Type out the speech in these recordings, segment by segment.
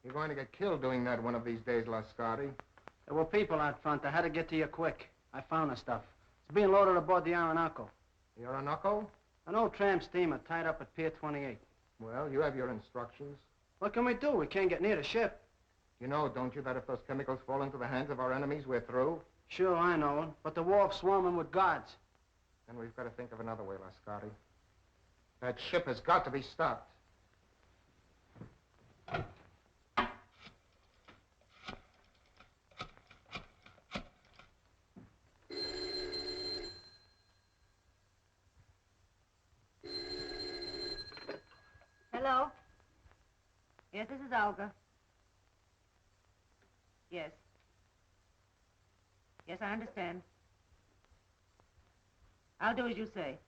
You're going to get killed doing that one of these days, Lascari. There were people out front. I had to get to you quick. I found the stuff. It's being loaded aboard the Orinoco. The Orinoco? An old tramp steamer tied up at Pier 28. Well, you have your instructions. What can we do? We can't get near the ship. You know, don't you, that if those chemicals fall into the hands of our enemies, we're through? Sure, I know. But the wharf's swarming with guards. Then we've got to think of another way, Lascari. That ship has got to be stopped. Hello? Yes, this is Olga. Yes. Yes, I understand. I'll do as you say.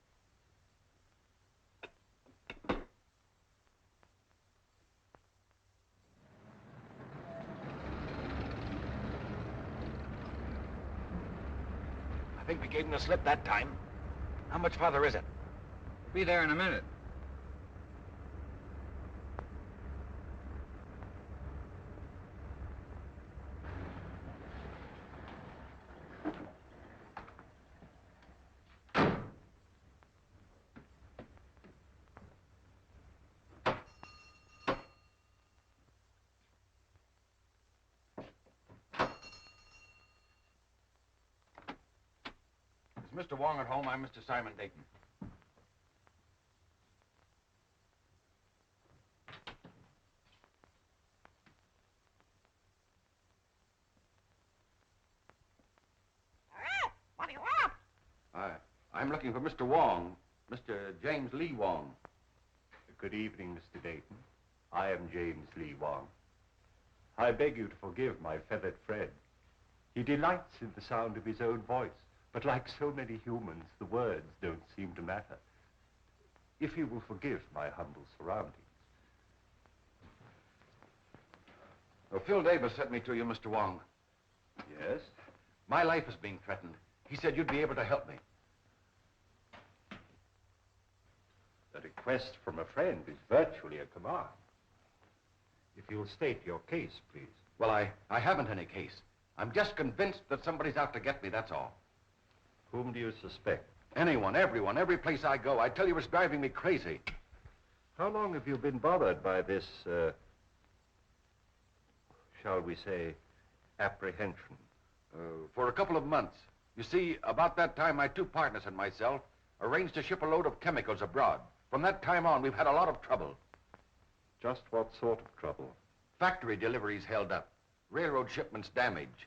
I think we gave him the slip that time. How much farther is it? We'll be there in a minute. Is Mr. Wong at home? I'm Mr. Simon Dayton. What do you want? I'm looking for Mr. Wong, Mr. James Lee Wong. Good evening, Mr. Dayton. I am James Lee Wong. I beg you to forgive my feathered friend. He delights in the sound of his own voice, but like so many humans, the words don't seem to matter. If you will forgive my humble surroundings. Well, Phil Davis sent me to you, Mr. Wong. Yes? My life is being threatened. He said you'd be able to help me. A request from a friend is virtually a command. If you'll state your case, please. Well, I haven't any case. I'm just convinced that somebody's out to get me, that's all. Whom do you suspect? Anyone, everyone, every place I go. I tell you, it's driving me crazy. How long have you been bothered by this, shall we say, apprehension? For a couple of months. You see, about that time, my two partners and myself arranged to ship a load of chemicals abroad. From that time on, we've had a lot of trouble. Just what sort of trouble? Factory deliveries held up. Railroad shipments damaged.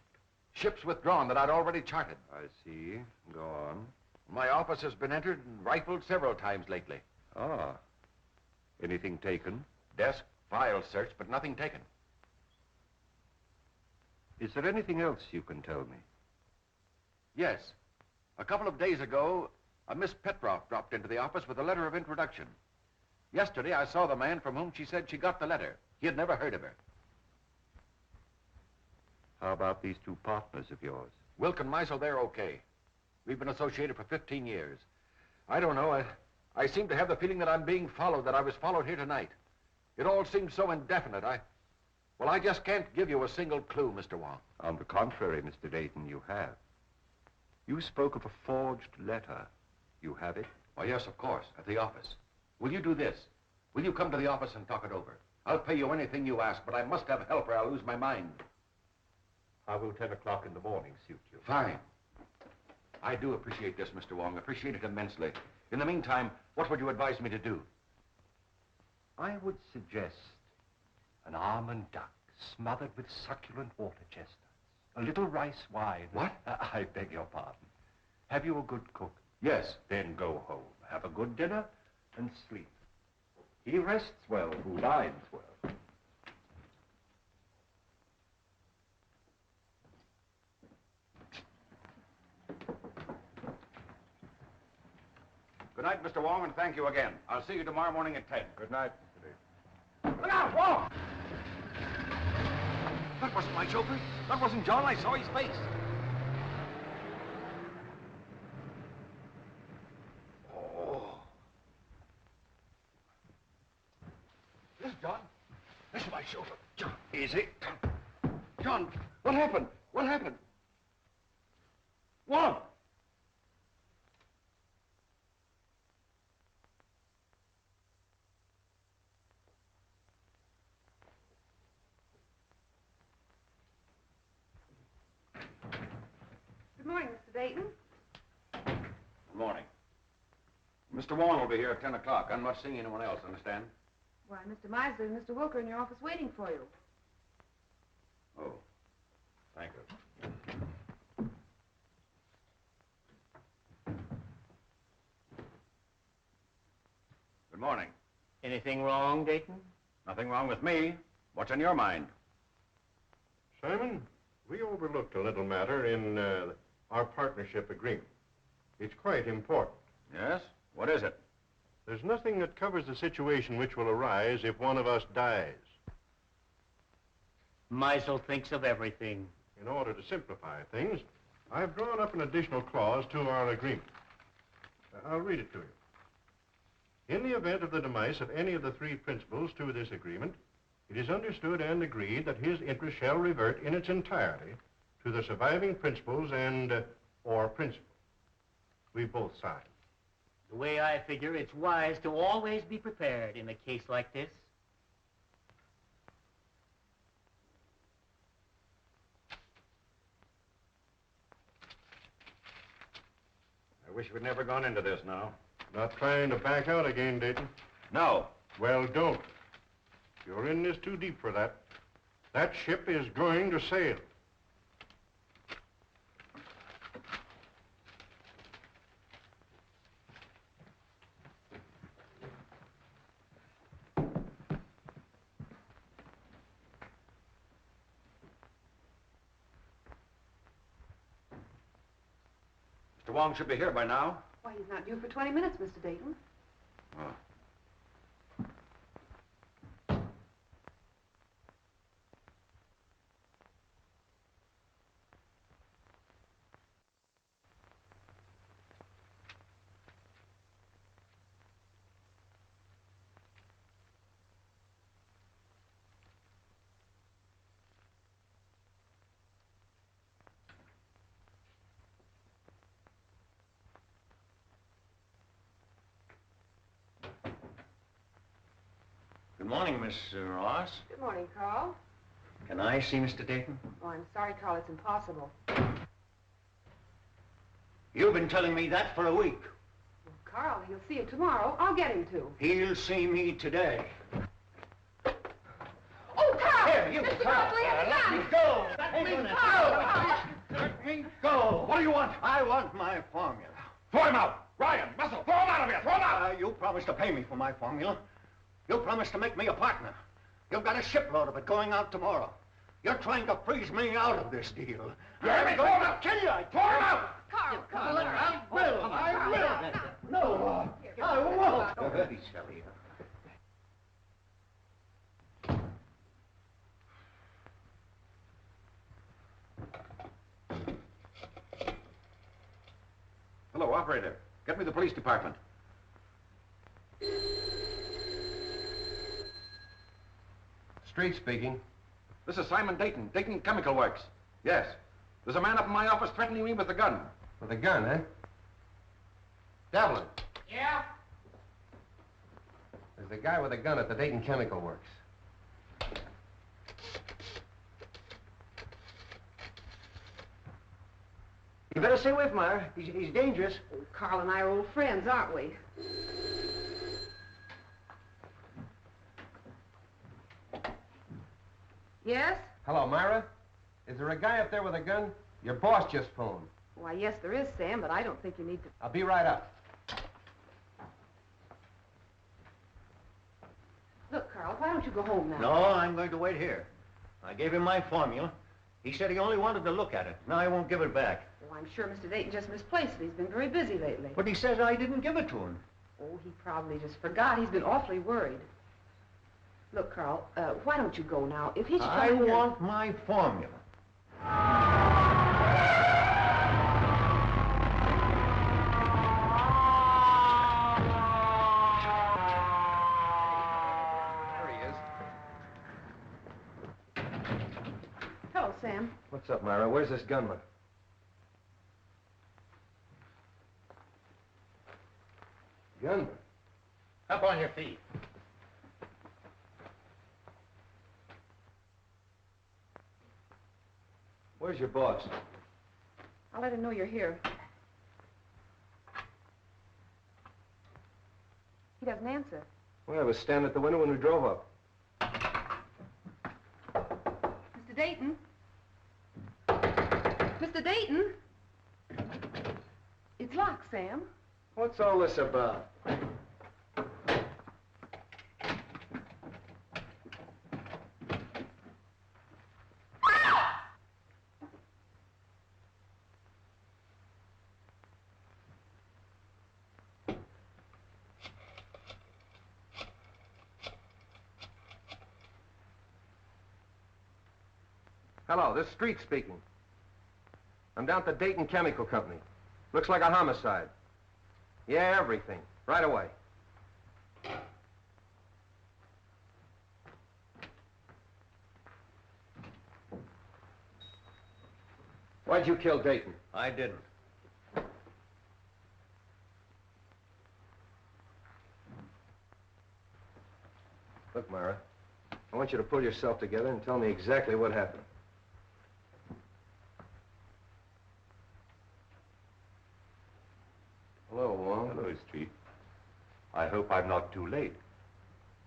Ships withdrawn that I'd already charted. I see. Go on. My office has been entered and rifled several times lately. Ah. Anything taken? Desk, files searched, but nothing taken. Is there anything else you can tell me? Yes. A couple of days ago, a Miss Petroff dropped into the office with a letter of introduction. Yesterday, I saw the man from whom she said she got the letter. He had never heard of her. How about these two partners of yours? Wilk and Meisel, they're okay. We've been associated for 15 years. I don't know. I seem to have the feeling that I'm being followed, that I was followed here tonight. It all seems so indefinite. Well, I just can't give you a single clue, Mr. Wong. On the contrary, Mr. Dayton, you have. You spoke of a forged letter. You have it? Oh, yes, of course, at the office. Will you do this? Will you come to the office and talk it over? I'll pay you anything you ask, but I must have help or I'll lose my mind. How will 10 o'clock in the morning suit you? Fine. I do appreciate this, Mr. Wong. Appreciate it immensely. In the meantime, what would you advise me to do? I would suggest an almond duck smothered with succulent water chestnuts. A little rice wine. What? I beg your pardon. Have you a good cook? Yes. Then go home, have a good dinner, and sleep. He rests well who dines well. Good night, Mr. Wong, and thank you again. I'll see you tomorrow morning at 10. Good night, Mr. Dayton. Look out, Wong! That wasn't my chauffeur. That wasn't John. I saw his face. Oh. This is John. This is my chauffeur. John, easy. John, what happened? What happened? Wong! Good morning, Mr. Dayton. Good morning. Mr. Wong will be here at 10 o'clock. I'm not seeing anyone else, understand? Why, Mr. Meisler and Mr. Wilker in your office waiting for you. Oh, thank you. Good morning. Anything wrong, Dayton? Nothing wrong with me. What's in your mind? Simon, we overlooked a little matter in our partnership agreement. It's quite important. Yes? What is it? There's nothing that covers the situation which will arise if one of us dies. Meisel thinks of everything. In order to simplify things, I've drawn up an additional clause to our agreement. I'll read it to you. In the event of the demise of any of the three principals to this agreement, it is understood and agreed that his interest shall revert in its entirety to the surviving principals and or principal. We both signed. The way I figure, it's wise to always be prepared in a case like this. I wish we'd never gone into this now. Not trying to back out again, Dayton. No. Well, don't. You're in this too deep for that. That ship is going to sail. Mr. Wong should be here by now. Why, he's not due for 20 minutes, Mr. Dayton. Oh. Good morning, Miss Ross. Good morning, Carl. Can I see Mr. Dayton? Oh, I'm sorry, Carl. It's impossible. You've been telling me that for a week. Well, Carl, he'll see you tomorrow. I'll get him to. He'll see me today. Oh, Carl! Here, you, Mr. Carl. Mosley has a Let gun! me go! Let me Ain't go! gonna- Carl! Let me go! What do you want? I want my formula. Throw him out! Ryan, Muscle, throw him out of here! Throw him out! You promised to pay me for my formula. You promised to make me a partner. You've got a shipload of it going out tomorrow. You're trying to freeze me out of this deal. You hear me? I'm Throw going him to out! kill you. Throw him out! Carl, Carl, come on. I will. I will. No, I won't. Very silly. Hello, operator. Get me the police department. Street speaking. This is Simon Dayton, Dayton Chemical Works. Yes. There's a man up in my office threatening me with a gun. With a gun, eh? Devlin. Yeah? There's the guy with a gun at the Dayton Chemical Works. You better stay away from her. He's dangerous. Oh, Carl and I are old friends, aren't we? Yes? Hello, Myra. Is there a guy up there with a gun? Your boss just phoned. Why, yes, there is, Sam, but I don't think you need to... I'll be right up. Look, Carl, why don't you go home now? No, I'm going to wait here. I gave him my formula. He said he only wanted to look at it. Now I won't give it back. Oh, I'm sure Mr. Dayton just misplaced it. He's been very busy lately. But he says I didn't give it to him. Oh, he probably just forgot. He's been awfully worried. Look, Carl, why don't you go now? If he's I trying to... want my formula. There he is. What's up, Myra? Where's this gunman? Gunman? Up on your feet. Where's your boss? I'll let him know you're here. He doesn't answer. Well, I was standing at the window when we drove up. Mr. Dayton? Mr. Dayton? It's locked, Sam. What's all this about? Hello, this is Street speaking. I'm down at the Dayton Chemical Company. Looks like a homicide. Yeah, everything. Right away. Why'd you kill Dayton? I didn't. Look, Myra, I want you to pull yourself together and tell me exactly what happened. Hello, Wong. Hello, Street. I hope I'm not too late.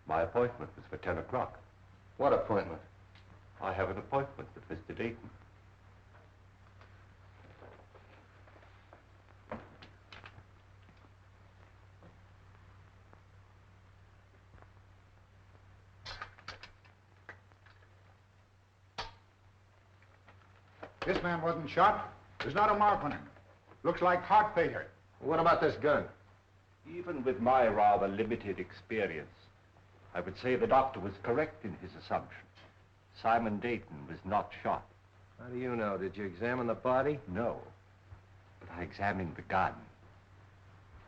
My appointment was for 10 o'clock. What appointment? I have an appointment with Mr. Dayton. This man wasn't shot. There's not a mark on him. Looks like heart failure. What about this gun? Even with my rather limited experience, I would say the doctor was correct in his assumption. Simon Dayton was not shot. How do you know? Did you examine the body? No, but I examined the gun.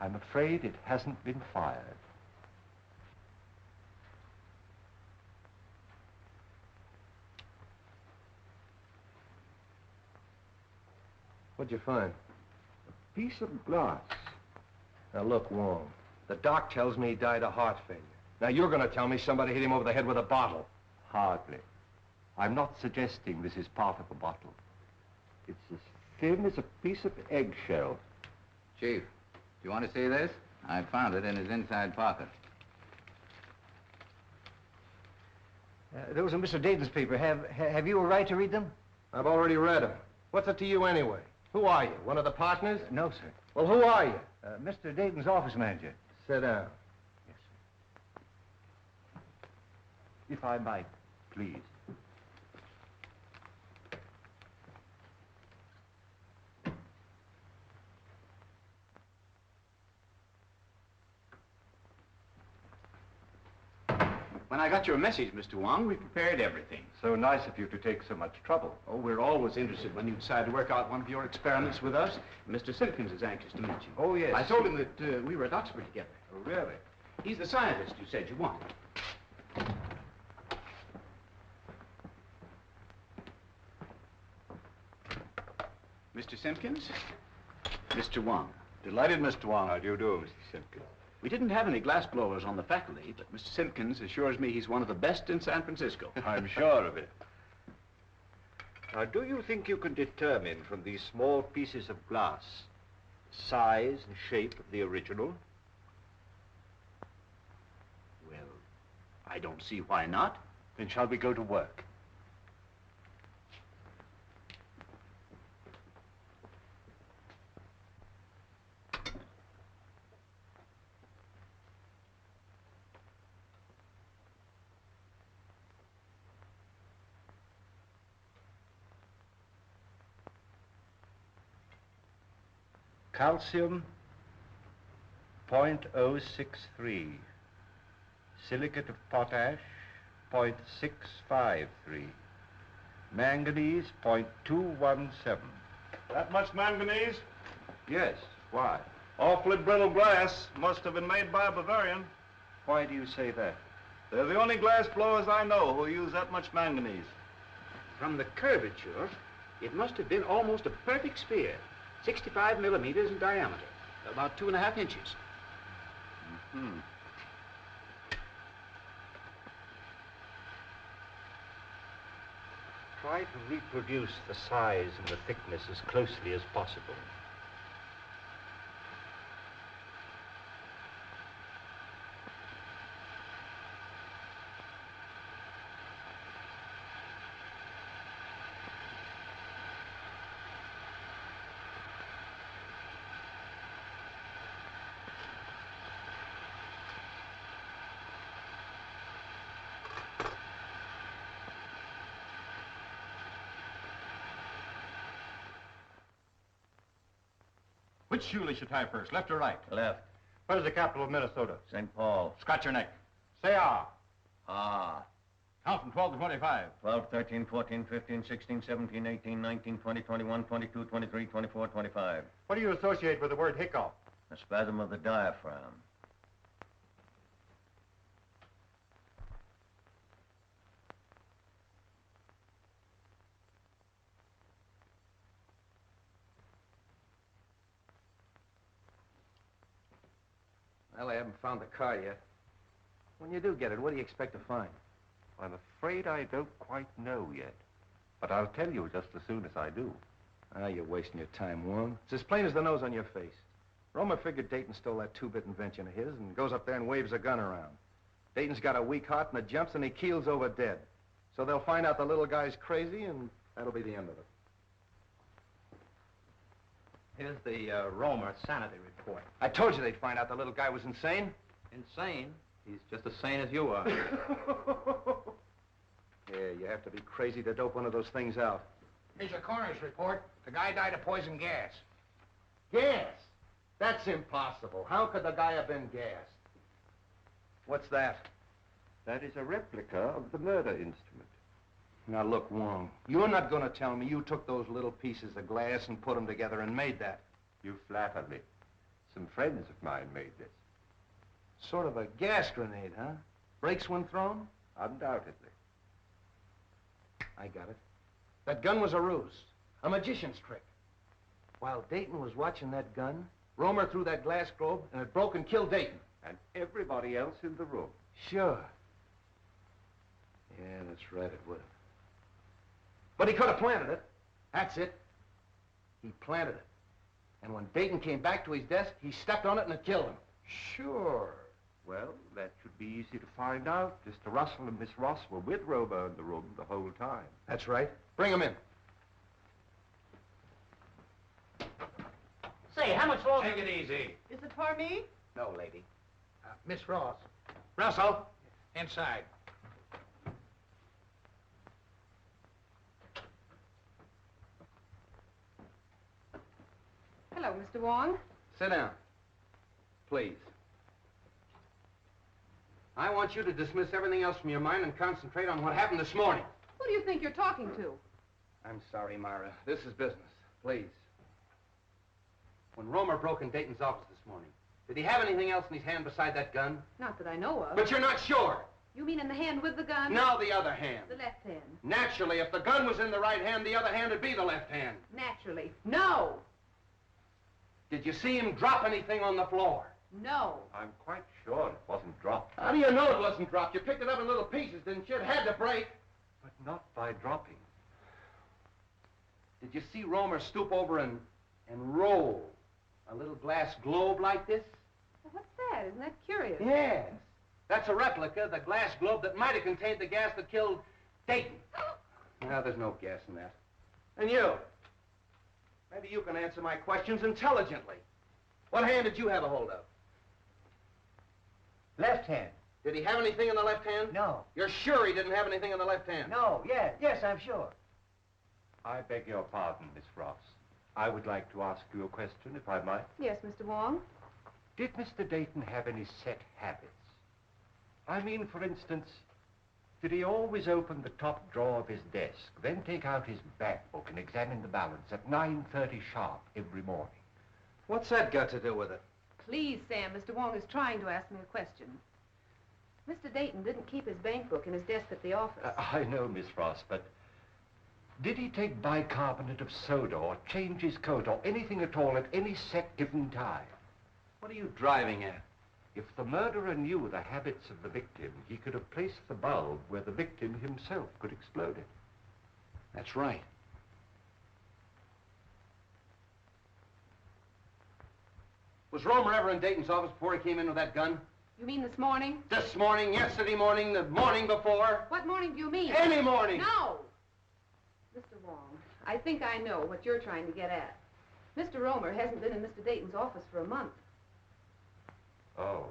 I'm afraid it hasn't been fired. What'd you find? A piece of glass. Now, look, Wong, the doc tells me he died of heart failure. Now, you're going to tell me somebody hit him over the head with a bottle. Hardly. I'm not suggesting this is part of a bottle. It's as thin as a piece of eggshell. Chief, do you want to see this? I found it in his inside pocket. Those are Mr. Dayton's papers. Have you a right to read them? I've already read them. What's it to you anyway? Who are you? One of the partners? No, sir. Well, who are you? Mr. Dayton's office manager. Sit down. Yes, sir. If I might, please. When I got your message, Mr. Wong, we prepared everything. So nice of you to take so much trouble. Oh, we're always interested when you decide to work out one of your experiments with us. Mr. Simpkins is anxious to meet you. Oh, yes. I told him that we were at Oxford together. Oh, really? He's the scientist you said you wanted. Mr. Simpkins? Mr. Wong. Delighted, Mr. Wong. How do you do, Mr. Simpkins? We didn't have any glass blowers on the faculty, but Mr. Simpkins assures me he's one of the best in San Francisco. I'm sure of it. Now, do you think you can determine from these small pieces of glass size and shape of the original? Well, I don't see why not. Then shall we go to work? Calcium, 0.063. Silicate of potash, 0.653. Manganese, 0.217. That much manganese? Yes, why? Awfully brittle glass. Must have been made by a Bavarian. Why do you say that? They're the only glass blowers I know who use that much manganese. From the curvature, It must have been almost a perfect sphere, 65 millimeters in diameter, about 2.5 inches. Mm-hmm. Try to reproduce the size and the thickness as closely as possible. Which shoe you should tie first, left or right? Left. Where's the capital of Minnesota? St. Paul. Scratch your neck. Say ah. Ah. Count from 12 to 25. 12, 13, 14, 15, 16, 17, 18, 19, 20, 21, 22, 23, 24, 25. What do you associate with the word hiccough? A spasm of the diaphragm. Well, I haven't found the car yet. When you do get it, what do you expect to find? I'm afraid I don't quite know yet. But I'll tell you just as soon as I do. Ah, you're wasting your time, Wong. It's as plain as the nose on your face. Roma figured Dayton stole that two-bit invention of his and goes up there and waves a gun around. Dayton's got a weak heart and it jumps and he keels over dead. So they'll find out the little guy's crazy and that'll be the end of it. Here's the Roma sanity report. I told you they'd find out the little guy was insane. Insane? He's just as sane as you are. Yeah, you have to be crazy to dope one of those things out. Here's a coroner's report. The guy died of poison gas. Gas? That's impossible. How could the guy have been gassed? What's that? That is a replica of the murder instrument. Now look, Wong, you're not going to tell me you took those little pieces of glass and put them together and made that. You flatter me. Some friends of mine made this. Sort of a gas grenade, huh? Brakes when thrown? Undoubtedly. I got it. That gun was a ruse, a magician's trick. While Dayton was watching that gun, Romer threw that glass globe and it broke and killed Dayton. And everybody else in the room. Sure. Yeah, that's right, it would have. But he could have planted it. That's it. He planted it. And when Dayton came back to his desk, he stepped on it and it killed him. Sure. Well, that should be easy to find out. Mr. Russell and Miss Ross were with Romer in the room the whole time. That's right. Bring him in. Say, how much longer? Take it easy. Is it for me? No, lady. Miss Ross. Russell. Inside. Hello, Mr. Wong. Sit down. Please. I want you to dismiss everything else from your mind and concentrate on what happened this morning. Who do you think you're talking to? I'm sorry, Myra. This is business. Please. When Romer broke in Dayton's office this morning, did he have anything else in his hand beside that gun? Not that I know of. But you're not sure. You mean in the hand with the gun? No, the other hand. The left hand. Naturally, if the gun was in the right hand, the other hand would be the left hand. Naturally. No. Did you see him drop anything on the floor? No. I'm quite sure it wasn't dropped. How do you know it wasn't dropped? You picked it up in little pieces, didn't you? It had to break. But not by dropping. Did you see Romer stoop over and roll a little glass globe like this? Well, what's that? Isn't that curious? Yes. That's a replica of the glass globe that might have contained the gas that killed Dayton. No, there's no gas in that. And you? Maybe you can answer my questions intelligently. What hand did you have a hold of? Left hand. Did he have anything in the left hand? No. You're sure he didn't have anything in the left hand? No, yes, I'm sure. I beg your pardon, Miss Ross. I would like to ask you a question, if I might. Yes, Mr. Wong. Did Mr. Dayton have any set habits? I mean, for instance, did he always open the top drawer of his desk, then take out his bank book and examine the balance at 9:30 sharp every morning? What's that got to do with it? Please, Sam, Mr. Wong is trying to ask me a question. Mr. Dayton didn't keep his bank book in his desk at the office. I know, Miss Ross, but Did he take bicarbonate of soda or change his coat or anything at all at any set given time? What are you driving at? If the murderer knew the habits of the victim, he could have placed the bulb where the victim himself could explode it. That's right. Was Romer ever in Dayton's office before he came in with that gun? You mean this morning? This morning, yesterday morning, the morning before? What morning do you mean? Any morning! No! Mr. Wong, I think I know what you're trying to get at. Mr. Romer hasn't been in Mr. Dayton's office for a month. Oh.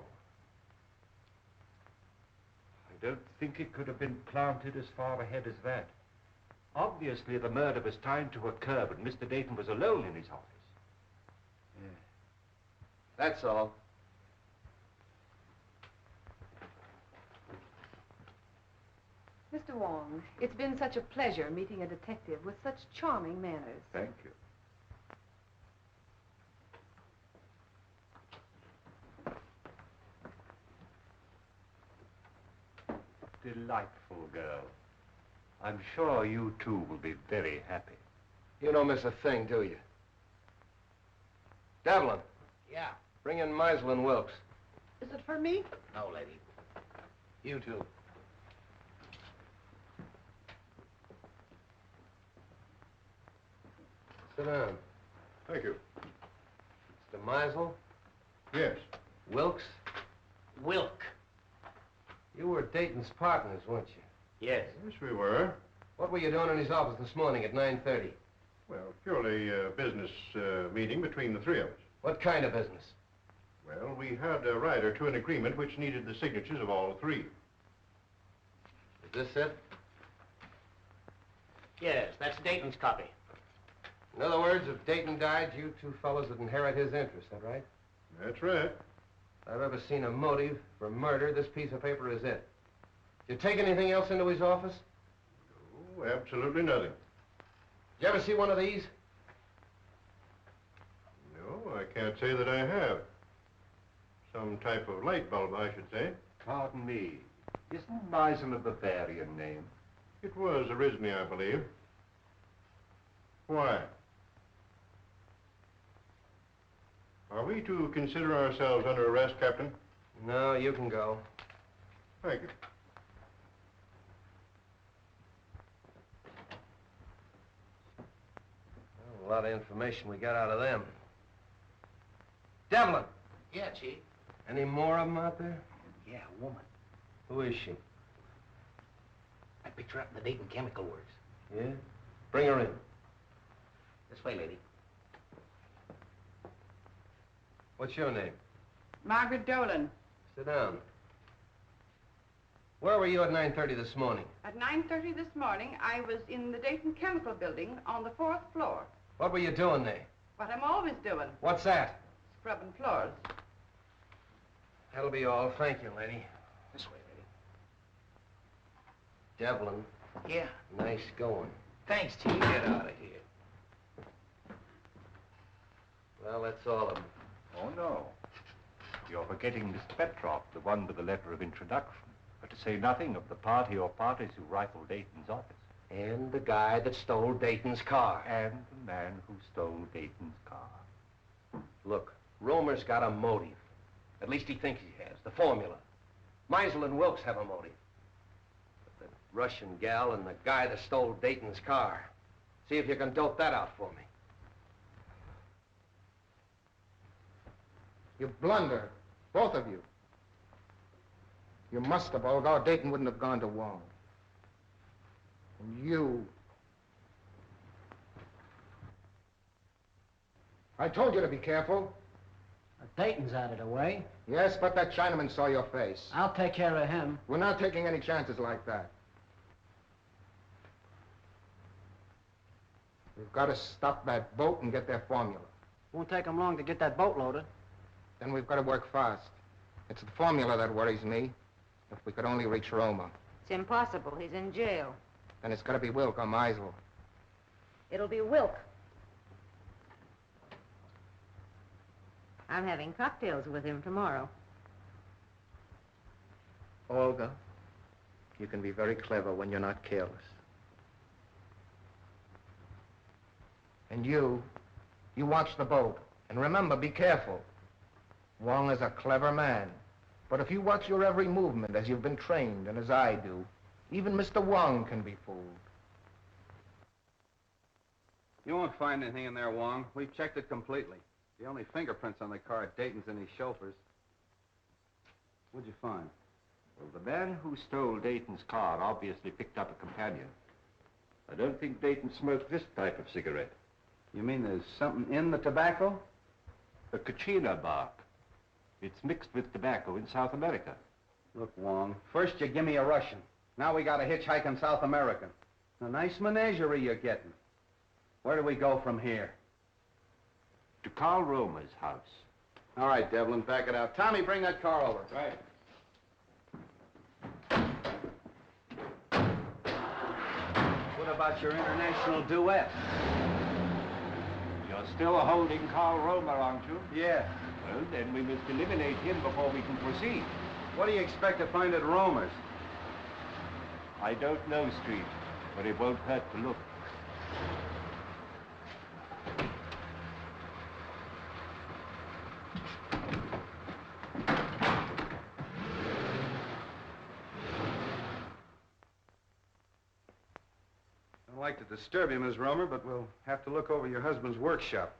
I don't think it could have been planted as far ahead as that. Obviously, the murder was timed to occur, but Mr. Dayton was alone in his office. That's all. Mr. Wong, it's been such a pleasure meeting a detective with such charming manners. Thank you. Delightful girl. I'm sure you two will be very happy. You don't miss a thing, do you? Devlin, Yeah. bring in Meisel and Wilkes. Is it for me? No, lady. You too. Sit down. Thank you. Mr. Meisel, Yes. Wilkes, Wilk. you were Dayton's partners, weren't you? Yes. Yes, we were. What were you doing in his office this morning at 9:30? Well, purely a business meeting between the three of us. What kind of business? Well, we had a rider to an agreement which needed the signatures of all three. Is this it? Yes, that's Dayton's copy. In other words, if Dayton died, you two fellows would inherit his interest, that right? That's right. If I've ever seen a motive for murder, this piece of paper is it. Did you take anything else into his office? Oh, absolutely nothing. Did you ever see one of these? No, I can't say that I have. Some type of light bulb, I should say. Pardon me. Isn't Meisel a Bavarian name? It was originally, I believe. Why? Are we to consider ourselves under arrest, Captain? No, you can go. Thank you. Well, a lot of information we got out of them. Devlin, Yeah, Chief. any more of them out there? Yeah, a woman. Who is she? I picked her up in the Dayton Chemical Works. Yeah? Bring her in. This way, lady. What's your name? Margaret Dolan. Sit down. Where were you at 9:30 this morning? At 9:30 this morning, I was in the Dayton Chemical Building on the 4th floor. What were you doing there? What I'm always doing, What's that? scrubbing floors. That'll be all. Thank you, lady. This way, lady. Devlin, Yeah. nice going. Thanks, Chief. Get out of here. Well, that's all of them. Oh, no. You're forgetting Mr. Petrov, the one with the letter of introduction. But to say nothing of the party or parties who rifled Dayton's office. And the guy that stole Dayton's car. And the man who stole Dayton's car. Look, Romer's got a motive. At least he thinks he has. The formula. Meisel and Wilkes have a motive. But the Russian gal and the guy that stole Dayton's car. See if you can dope that out for me. You blunder, both of you. You must have, although Dayton wouldn't have gone to Wong. And you... I told you to be careful. Dayton's out of the way. Yes, but that Chinaman saw your face. I'll take care of him. We're not taking any chances like that. We've got to stop that boat and get their formula. Won't take him long to get that boat loaded. Then we've got to work fast. It's the formula that worries me. If we could only reach Roma. It's impossible. He's in jail. Then it's got to be Wilk or Meisel. It'll be Wilk. I'm having cocktails with him tomorrow. Olga, you can be very clever when you're not careless. And you watch the boat. And remember, be careful. Wong is a clever man. But if you watch your every movement as you've been trained and as I do, even Mr. Wong can be fooled. You won't find anything in there, Wong. We've checked it completely. The only fingerprints on the car are Dayton's and his chauffeur's. What'd you find? Well, the man who stole Dayton's car obviously picked up a companion. I don't think Dayton smoked this type of cigarette. You mean there's something in the tobacco? A Kachina bark. It's mixed with tobacco in South America. Look, Wong, first you give me a Russian. Now we got a hitchhiking South American. A nice menagerie you're getting. Where do we go from here? To Carl Romer's house. All right, Devlin, back it out. Tommy, bring that car over. Right. What about your international duet? You're still holding Carl Romer, aren't you? Yeah. Well, then we must eliminate him before we can proceed. What do you expect to find at Romer's? I don't know, Street, but it won't hurt to look. Don't like to disturb you, Miss Romer, but we'll have to look over your husband's workshop.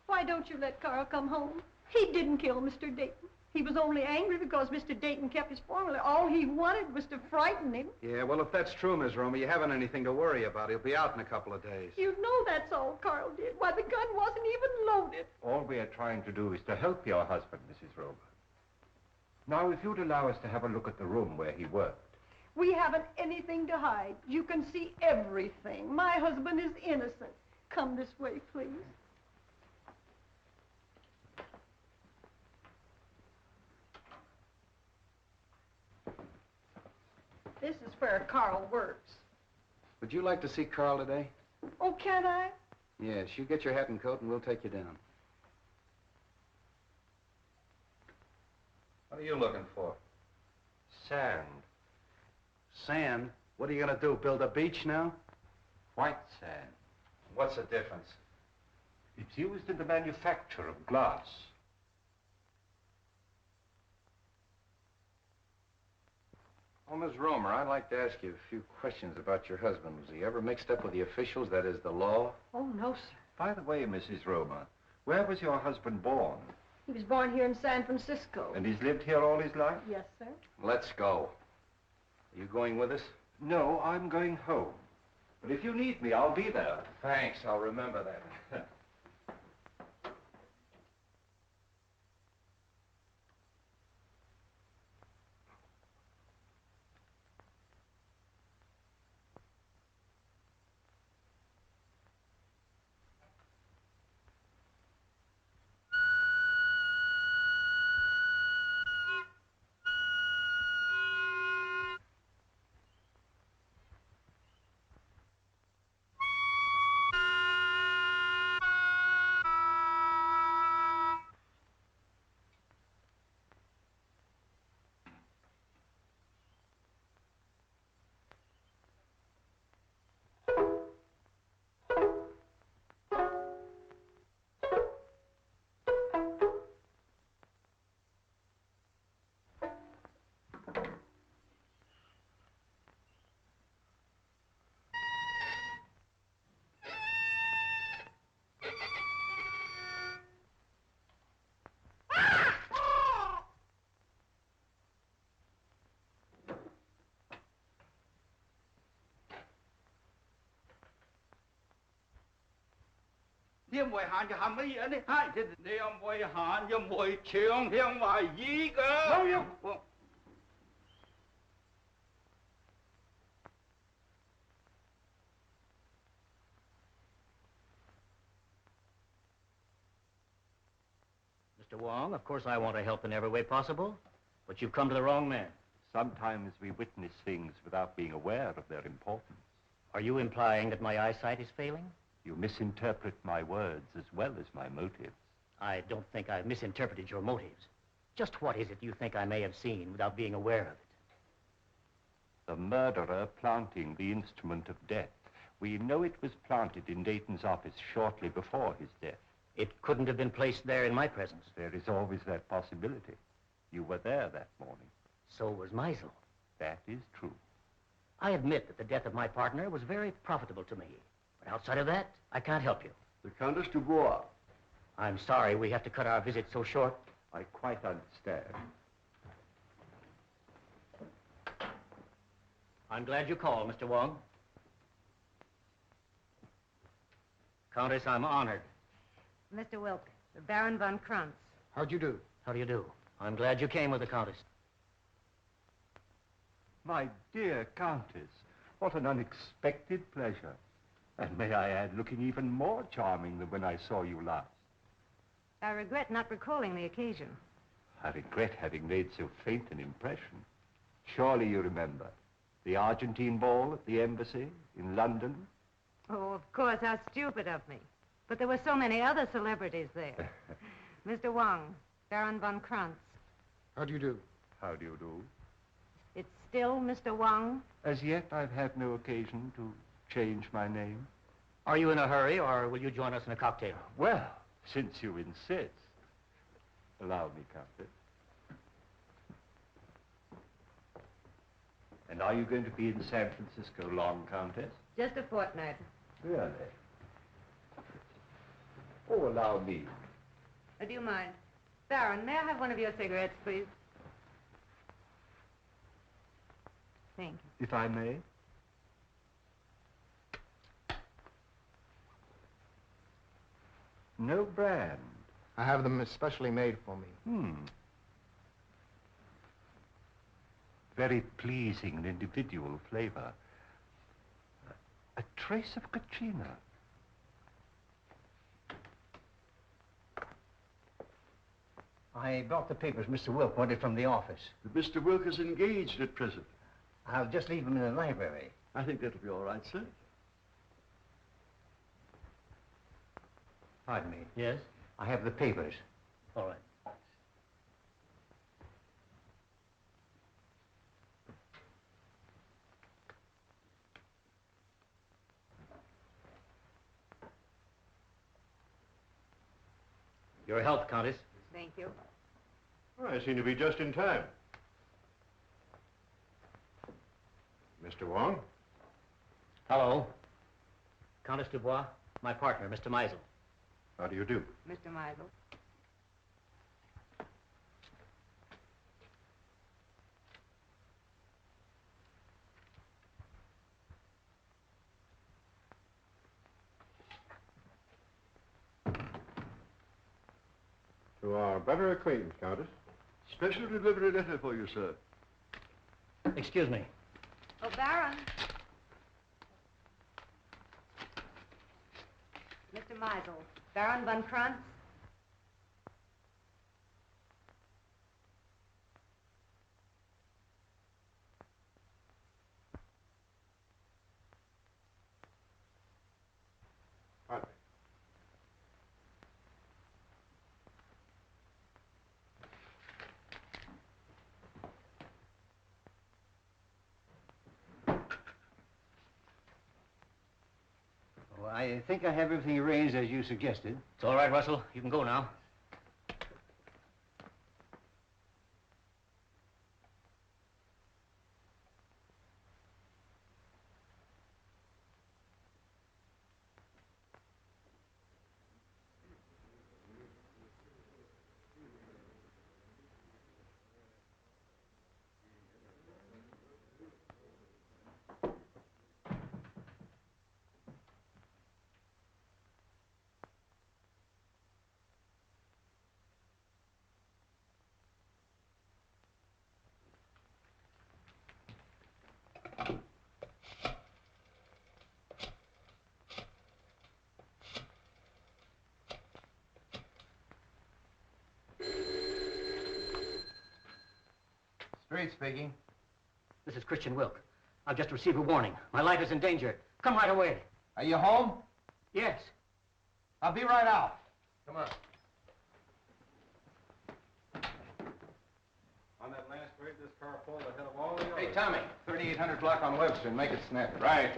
Why don't you let Carl come home? He didn't kill Mr. Dayton. He was only angry because Mr. Dayton kept his formula. All he wanted was to frighten him. Yeah, well, if that's true, Miss Romer, you haven't anything to worry about. He'll be out in a couple of days. You know that's all Carl did. Why, the gun wasn't even loaded. All we are trying to do is to help your husband, Mrs. Romer. Now, if you'd allow us to have a look at the room where he worked. We haven't anything to hide. You can see everything. My husband is innocent. Come this way, please. This is where Carl works. Would you like to see Carl today? Oh, can I? Yes, you get your hat and coat and we'll take you down. What are you looking for? Sand. Sand? What are you going to do, build a beach now? White sand. What's the difference? It's used in the manufacture of glass. Oh, Miss Romer, I'd like to ask you a few questions about your husband. Was he ever mixed up with the officials, that is, the law? Oh, no, sir. By the way, Mrs. Romer, where was your husband born? He was born here in San Francisco. And he's lived here all his life? Yes, sir. Let's go. Are you going with us? No, I'm going home. But if you need me, I'll be there. Thanks, I'll remember that. Niệm với hạn cho hàm ý ở đây hai thì niệm với hạn cho mỗi trường hiện ngoài gì cơ. Đâu yêu. Mr. Wong, of course I want to help in every way possible, but you've come to the wrong man. Sometimes we witness things without being aware of their importance. Are you implying that my eyesight is failing? You misinterpret my words as well as my motives. I don't think I've misinterpreted your motives. Just what is it you think I may have seen without being aware of it? The murderer planting the instrument of death We know it was planted in Dayton's office shortly before his death. It couldn't have been placed there in my presence. There is always that possibility. You were there that morning. So was Meisel. That is true. I admit that the death of my partner was very profitable to me. But outside of that, I can't help you. The Countess Dubois. I'm sorry we have to cut our visit so short. I quite understand. I'm glad you called, Mr. Wong. Countess, I'm honored. Mr. Wilk, Baron von Krantz. How'd you do? How do you do? I'm glad you came with the Countess. My dear Countess, what an unexpected pleasure. And may I add, looking even more charming than when I saw you last. I regret not recalling the occasion. I regret having made so faint an impression. Surely you remember the Argentine ball at the embassy in London? Oh, of course, how stupid of me. But there were so many other celebrities there. Mr. Wong, Baron von Krantz. How do you do? How do you do? It's still Mr. Wong? As yet, I've had no occasion to change my name. Are you in a hurry, or will you join us in a cocktail? Well, since you insist. Allow me, Countess. And are you going to be in San Francisco long, Countess? Just a fortnight. Really? Oh, allow me. Do you mind? Baron, may I have one of your cigarettes, please? Thank you. If I may? No brand. I have them especially made for me. Very pleasing and individual flavor. A trace of Katrina. I brought the papers Mr. Wilk wanted from the office. Mr. Wilk is engaged at present. I'll just leave them in the library. I think that'll be all right, sir. Pardon me. Yes? I have the papers. All right. Your health, Countess. Thank you. Well, I seem to be just in time. Mr. Wong? Hello. Countess Dubois, my partner, Mr. Meisel. How do you do? Mr. Meisel. To our better acquaintance, Countess. Special delivery letter for you, sir. Excuse me. Oh, Baron. Mr. Meisel, Baron von Krantz. Pardon me. Well, I think I have everything arranged as you suggested. It's all right, Russell. You can go now. Street speaking. This is Christian Wilk. I've just received a warning. My life is in danger. Come right away. Are you home? Yes. I'll be right out. Come on. On that last grade, this car pulled ahead of all the others. Hey, Tommy, 3800 block on Webster, and make it snappy. Right.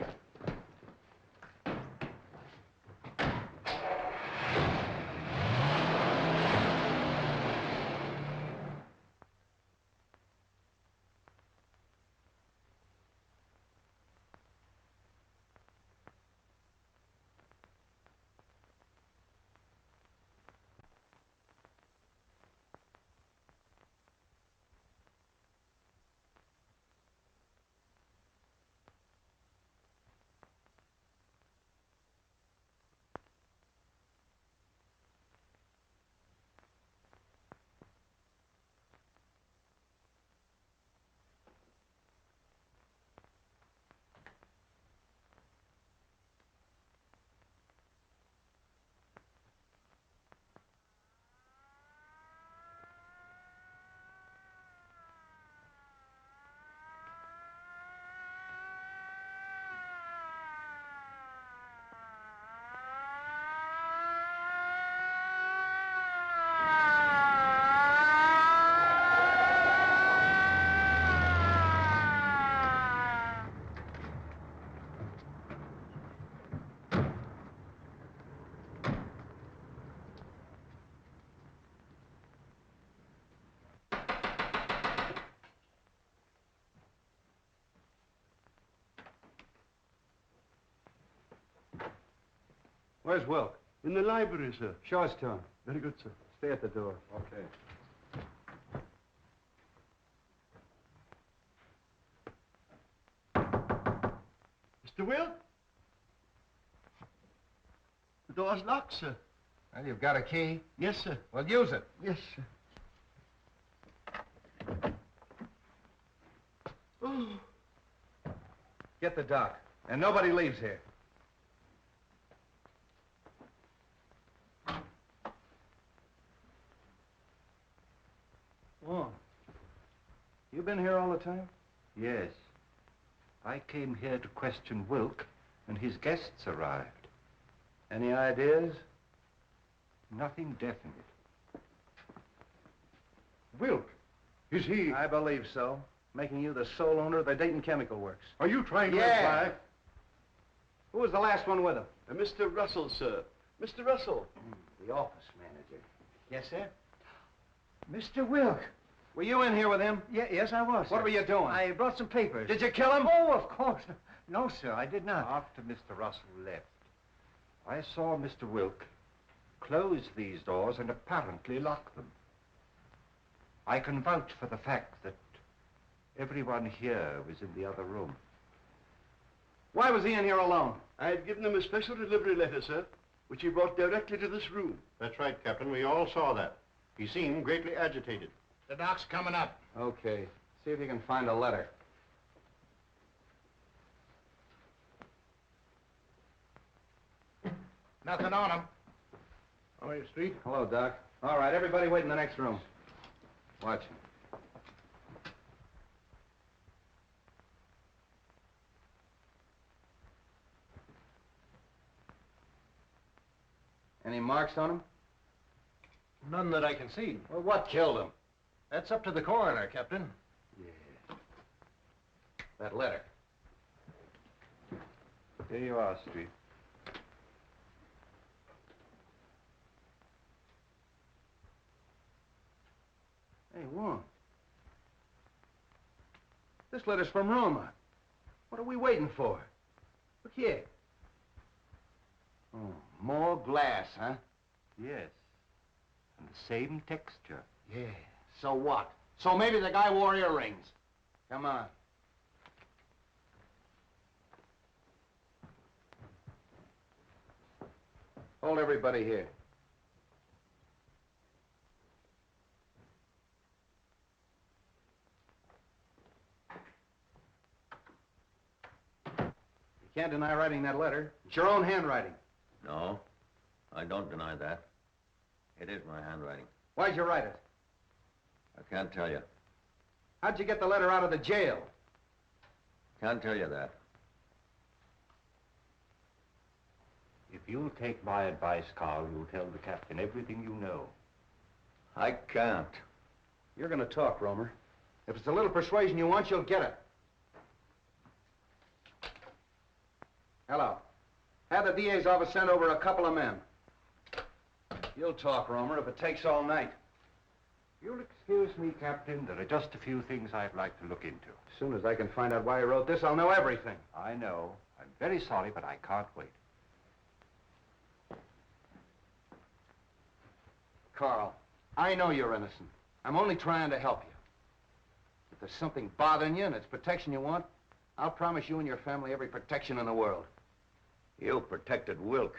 Where's Wilk? In the library, sir. Show us to him. Very good, sir. Stay at the door. Okay. Mr. Wilk? The door's locked, sir. Well, you've got a key? Yes, sir. Well, use it. Yes, sir. Oh. Get the doc. And nobody leaves here. Wong, you been here all the time? Yes. I came here to question Wilk, and his guests arrived. Any ideas? Nothing definite. Wilk, is he... I believe so. Making you the sole owner of the Dayton Chemical Works. Are you trying to Yeah. imply... Who was the last one with him? Mr. Russell, sir. Mr. Russell. The office manager. Yes, sir? Mr. Wilk. Were you in here with him? Yes, I was. What were you doing? I brought some papers. Did you kill him? Oh, of course. No, sir, I did not. After Mr. Russell left, I saw Mr. Wilk close these doors and apparently lock them. I can vouch for the fact that everyone here was in the other room. Why was he in here alone? I had given him a special delivery letter, sir, which he brought directly to this room. That's right, Captain. We all saw that. He seemed greatly agitated. The doc's coming up. Okay. See if you can find a letter. Nothing on him. Oh, you Street? Hello, Doc. All right, everybody wait in the next room. Watch him. Any marks on him? None that I can see. Well, what killed him? That's up to the coroner, Captain. Yeah. That letter. Here you are, Street. Hey, Wong. This letter's from Roma. What are we waiting for? Look here. Oh, more glass, huh? Yes. And the same texture. Yeah. So what? So maybe the guy wore earrings. Come on. Hold everybody here. You can't deny writing that letter. It's your own handwriting. No, I don't deny that. It is my handwriting. Why'd you write it? I can't tell you. How'd you get the letter out of the jail? Can't tell you that. If you'll take my advice, Carl, you'll tell the captain everything you know. I can't. You're gonna talk, Romer. If it's a little persuasion you want, you'll get it. Hello. Have the DA's office send over a couple of men. You'll talk, Romer, if it takes all night. You'll excuse me, Captain. There are just a few things I'd like to look into. As soon as I can find out why he wrote this, I'll know everything. I know. I'm very sorry, but I can't wait. Carl, I know you're innocent. I'm only trying to help you. If there's something bothering you and it's protection you want, I'll promise you and your family every protection in the world. You protected Wilk.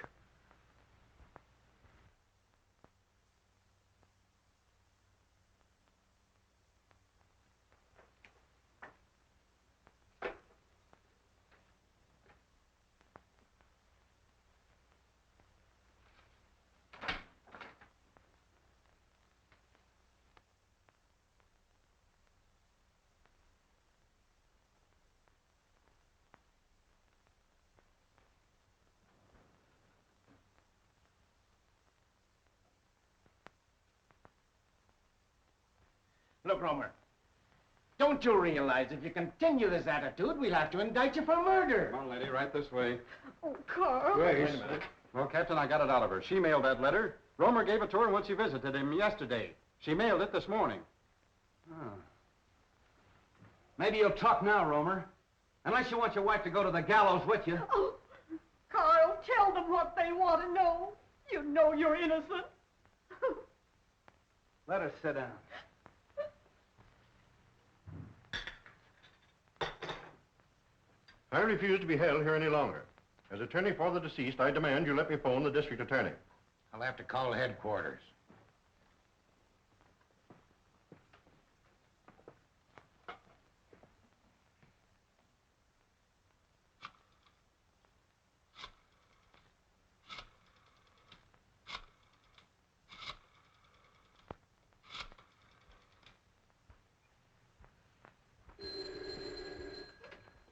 Look, Romer, don't you realize if you continue this attitude, we'll have to indict you for murder? Come on, lady, right this way. Oh, Carl. Grace. Wait a minute. Well, Captain, I got it out of her. She mailed that letter. Romer gave it to her when she visited him yesterday. She mailed it this morning. Oh. Maybe you'll talk now, Romer. Unless you want your wife to go to the gallows with you. Oh, Carl, tell them what they want to know. You know you're innocent. Let her sit down. I refuse to be held here any longer. As attorney for the deceased, I demand you let me phone the district attorney. I'll have to call headquarters.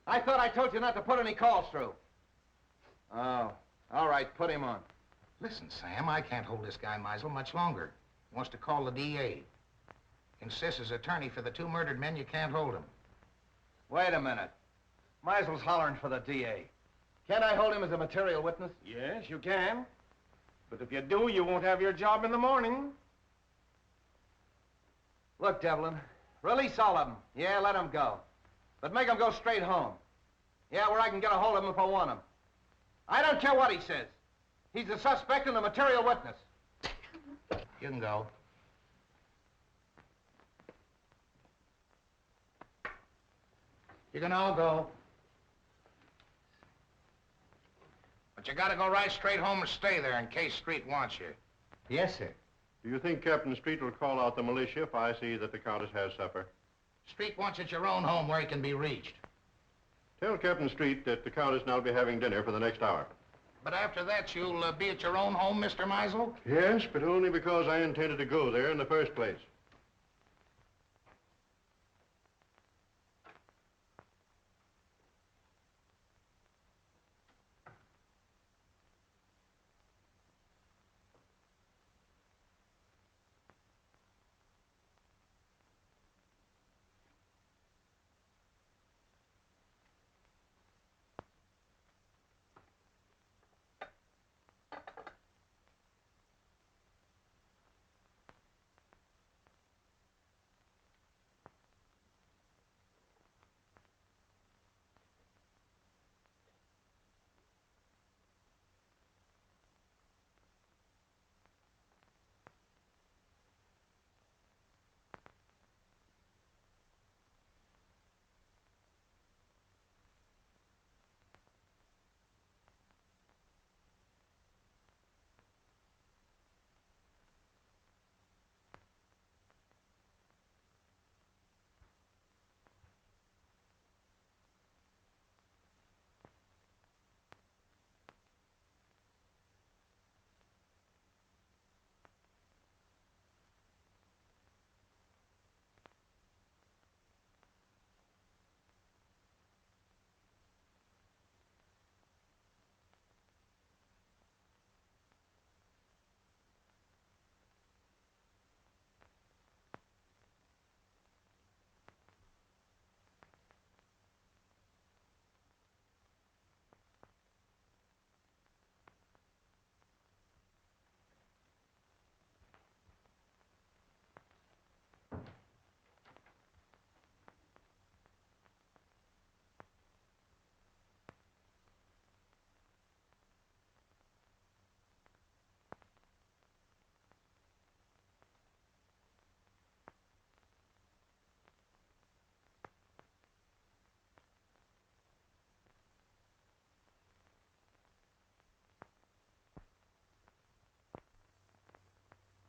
I thought I told you not to put any calls through. Oh, all right, put him on. Listen, Sam, I can't hold this guy Meisel much longer. He wants to call the DA. Insists as attorney for the two murdered men, you can't hold him. Wait a minute. Meisel's hollering for the DA. Can't I hold him as a material witness? Yes, you can. But if you do, you won't have your job in the morning. Look, Devlin, release all of them. Yeah, let them go. But make them go straight home. Yeah, where I can get a hold of him if I want him. I don't care what he says. He's a suspect and a material witness. You can go. You can all go. But you gotta go right straight home and stay there in case Street wants you. Yes, sir. Do you think Captain Street will call out the militia if I see that the Countess has supper? Street wants you at your own home where he can be reached. Tell Captain Street that the Countess and I'll be having dinner for the next hour. But after that, you'll be at your own home, Mr. Meisel? Yes, but only because I intended to go there in the first place.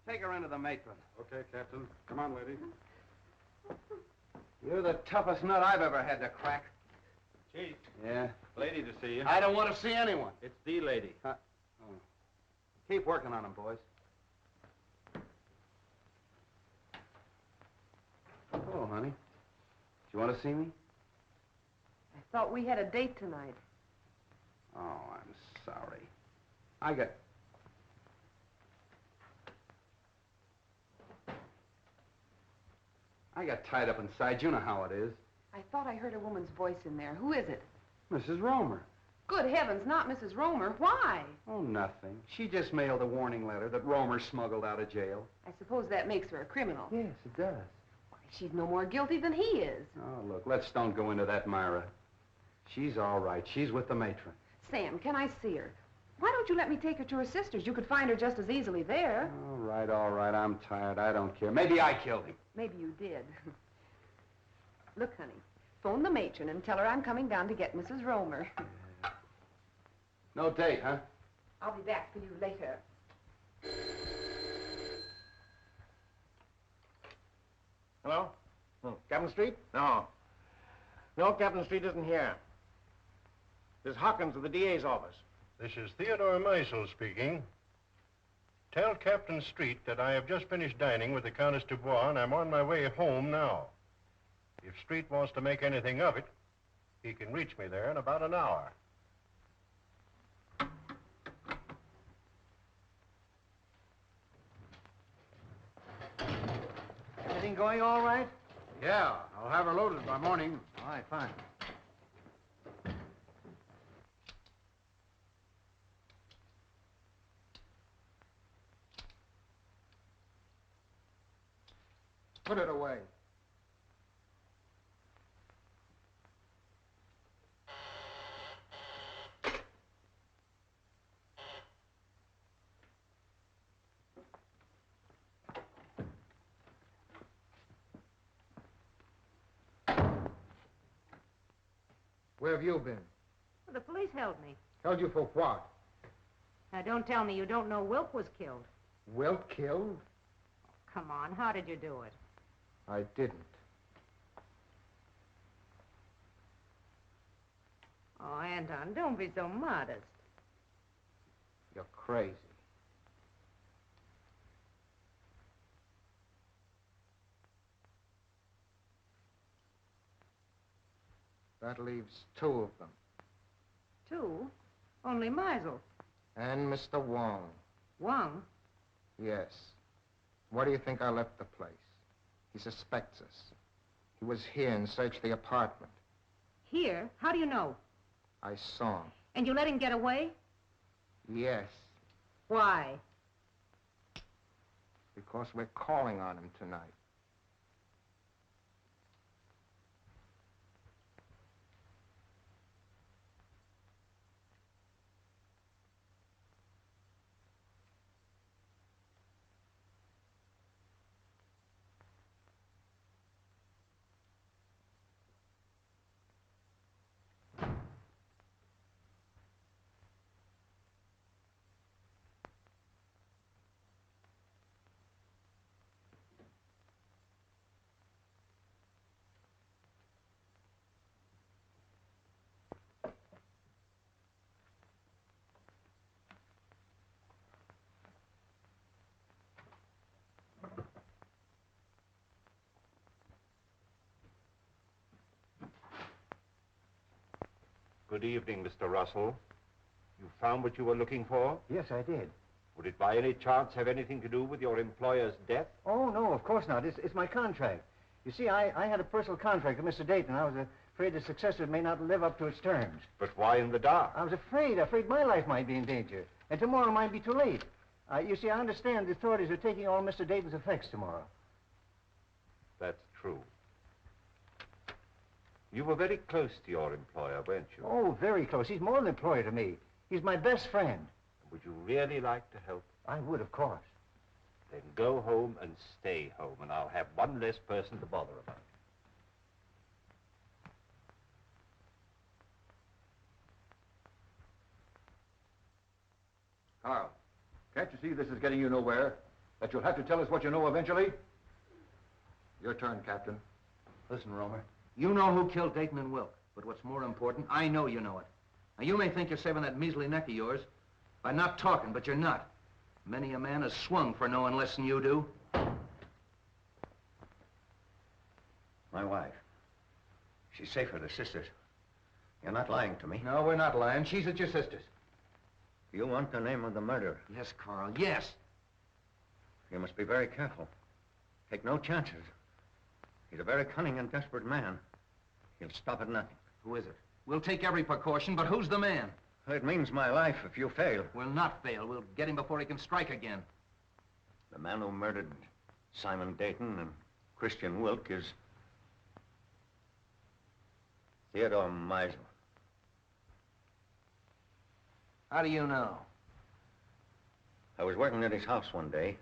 Take her into the matron. Okay, Captain. Come on, lady. You're the toughest nut I've ever had to crack. Chief. Yeah? Lady to see you. I don't want to see anyone. It's the lady. Oh. Keep working on him, boys. Hello, honey. Do you want to see me? I thought we had a date tonight. Oh, I'm sorry. I got tied up inside. You know how it is. I thought I heard a woman's voice in there. Who is it? Mrs. Romer. Good heavens, not Mrs. Romer. Why? Oh, nothing. She just mailed a warning letter that Romer smuggled out of jail. I suppose that makes her a criminal. Yes, it does. Why, she's no more guilty than he is. Oh, look, let's don't go into that, Myra. She's all right. She's with the matron. Sam, can I see her? Why don't you let me take her to her sister's? You could find her just as easily there. All right. I'm tired. I don't care. Maybe I killed him. Maybe you did. Look, honey, phone the matron and tell her I'm coming down to get Mrs. Romer. No date, huh? I'll be back for you later. Hello? Captain Street? No. No, Captain Street isn't here. This is Hawkins of the DA's office. This is Theodore Meisel speaking. Tell Captain Street that I have just finished dining with the Countess Dubois and I'm on my way home now. If Street wants to make anything of it, he can reach me there in about an hour. Everything going all right? Yeah, I'll have her loaded by morning. All right, fine. Put it away. Where have you been? Well, the police held me. Held you for what? Now, don't tell me you don't know Wilk was killed. Wilk killed? Come on, how did you do it? I didn't. Oh, Anton, don't be so modest. You're crazy. That leaves two of them. Two? Only Meisel. And Mr. Wong. Wong? Yes. Why do you think I left the place? He suspects us. He was here and searched the apartment. Here? How do you know? I saw him. And you let him get away? Yes. Why? Because we're calling on him tonight. Good evening, Mr. Russell. You found what you were looking for? Yes, I did. Would it by any chance have anything to do with your employer's death? Oh, no, of course not. It's my contract. You see, I had a personal contract with Mr. Dayton. I was afraid the successor may not live up to its terms. But why in the dark? I was afraid my life might be in danger. And tomorrow might be too late. You see, I understand the authorities are taking all Mr. Dayton's effects tomorrow. That's true. You were very close to your employer, weren't you? Oh, very close. He's more than an employer to me. He's my best friend. Would you really like to help? I would, of course. Then go home and stay home, and I'll have one less person to bother about. Carl, can't you see this is getting you nowhere? That you'll have to tell us what you know eventually? Your turn, Captain. Listen, Romer. You know who killed Dayton and Wilk. But what's more important, I know you know it. Now, you may think you're saving that measly neck of yours by not talking, but you're not. Many a man has swung for knowing less than you do. My wife. She's safe with her sisters. You're not lying to me. No, we're not lying. She's at your sister's. You want the name of the murderer? Yes, Carl, yes. You must be very careful. Take no chances. He's a very cunning and desperate man. He'll stop at nothing. Who is it? We'll take every precaution, but who's the man? It means my life if you fail. We'll not fail. We'll get him before he can strike again. The man who murdered Simon Dayton and Christian Wilk is Theodore Meisel. How do you know? I was working at his house one day,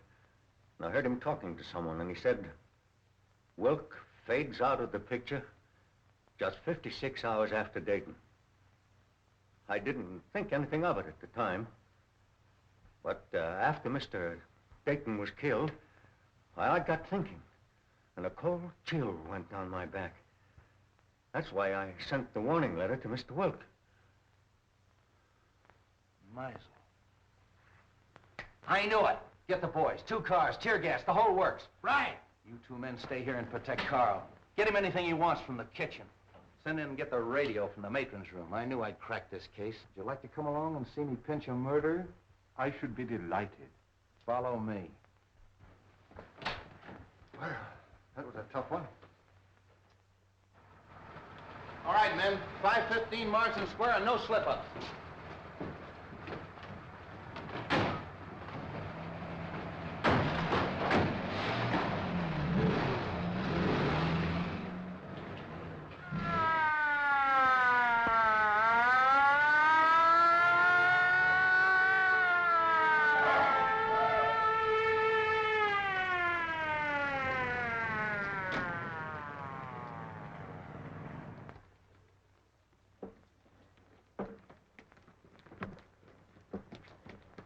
and I heard him talking to someone, and he said, Wilk fades out of the picture just 56 hours after Dayton. I didn't think anything of it at the time, but after Mr. Dayton was killed, I got thinking, and a cold chill went down my back. That's why I sent the warning letter to Mr. Wilk. Meisel. I knew it. Get the boys. 2 cars, tear gas, the whole works. Right. You 2 men stay here and protect Carl. Get him anything he wants from the kitchen. Send in and get the radio from the matron's room. I knew I'd crack this case. Would you like to come along and see me pinch a murderer? I should be delighted. Follow me. Well, that was a tough one. All right, men. 515 Marsden Square and no slip-ups.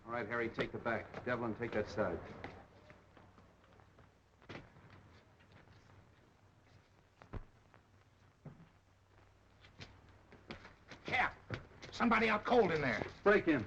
All right, Harry, take the back. Devlin, take that side. Yeah. Somebody out cold in there. Break in.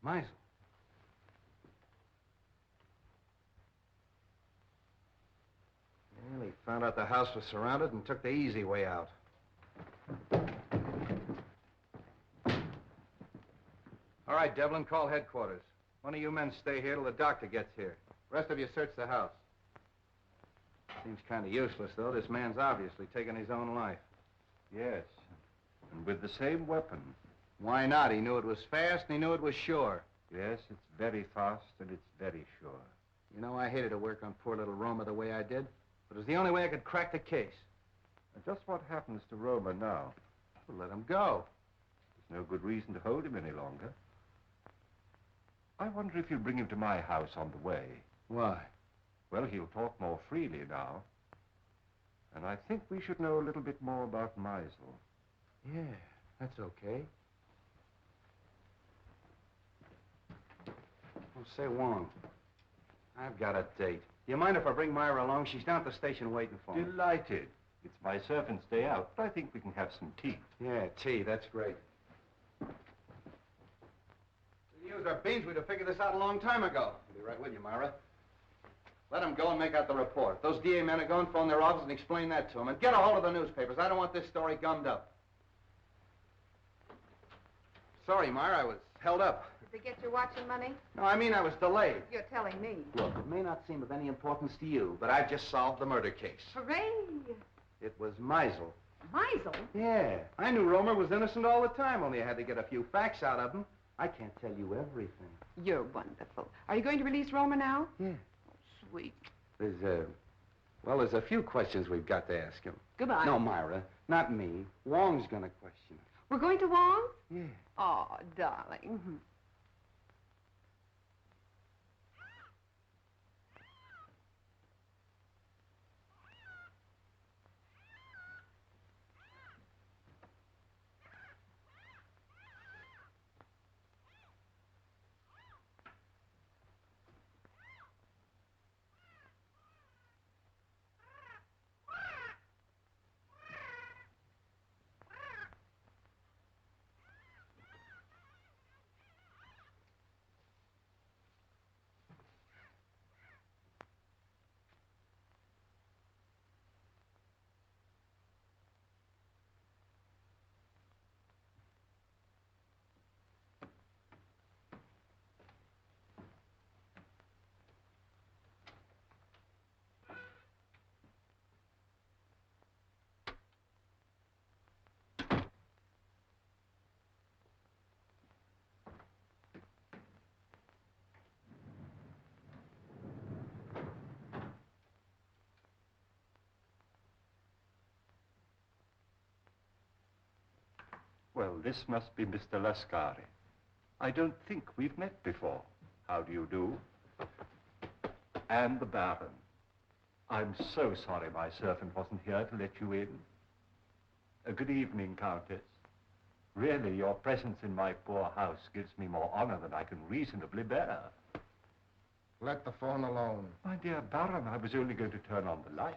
Meisel. Well, he found out the house was surrounded and took the easy way out. All right, Devlin, call headquarters. One of you men stay here till the doctor gets here. The rest of you search the house. Seems kind of useless, though. This man's obviously taken his own life. Yes, and with the same weapon. Why not? He knew it was fast and he knew it was sure. Yes, it's very fast and it's very sure. You know, I hated to work on poor little Roma the way I did, but it was the only way I could crack the case. And just what happens to Roma now? Well, let him go. There's no good reason to hold him any longer. I wonder if you'll bring him to my house on the way. Why? Well, he'll talk more freely now. And I think we should know a little bit more about Meisel. Yeah, that's okay. Oh, say, Wong, I've got a date. Do you mind if I bring Myra along? She's down at the station waiting for me. Delighted. It's my servant's day out, but I think we can have some tea. Yeah, tea, that's great. We used our beans, we'd have figured this out a long time ago. I'll be right with you, Myra. Let them go and make out the report. If those DA men are going, phone their office and explain that to them. And get a hold of the newspapers. I don't want this story gummed up. Sorry, Myra, I was held up. Did they get your watch and money? No, I mean I was delayed. You're telling me. Look, it may not seem of any importance to you, but I've just solved the murder case. Hooray! It was Meisel. Meisel? Yeah. I knew Romer was innocent all the time, only I had to get a few facts out of him. I can't tell you everything. You're wonderful. Are you going to release Roma now? Yeah. Oh, sweet. There's a few questions we've got to ask him. Goodbye. No, Myra, not me. Wong's gonna question him. We're going to Wong? Yeah. Oh, darling. Well, this must be Mr. Lascari. I don't think we've met before. How do you do? And the Baron. I'm so sorry my servant wasn't here to let you in. Good evening, Countess. Really, your presence in my poor house gives me more honor than I can reasonably bear. Let the phone alone. My dear Baron, I was only going to turn on the light.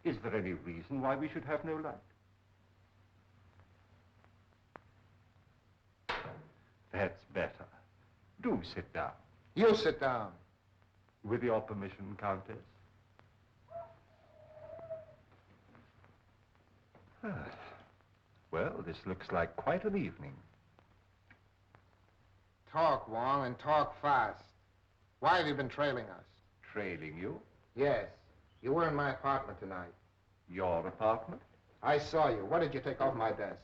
Is there any reason why we should have no light? That's better. Do sit down. You sit down. With your permission, Countess. Well, this looks like quite an evening. Talk, Wong, and talk fast. Why have you been trailing us? Trailing you? Yes. You were in my apartment tonight. Your apartment? I saw you. What did you take off my desk?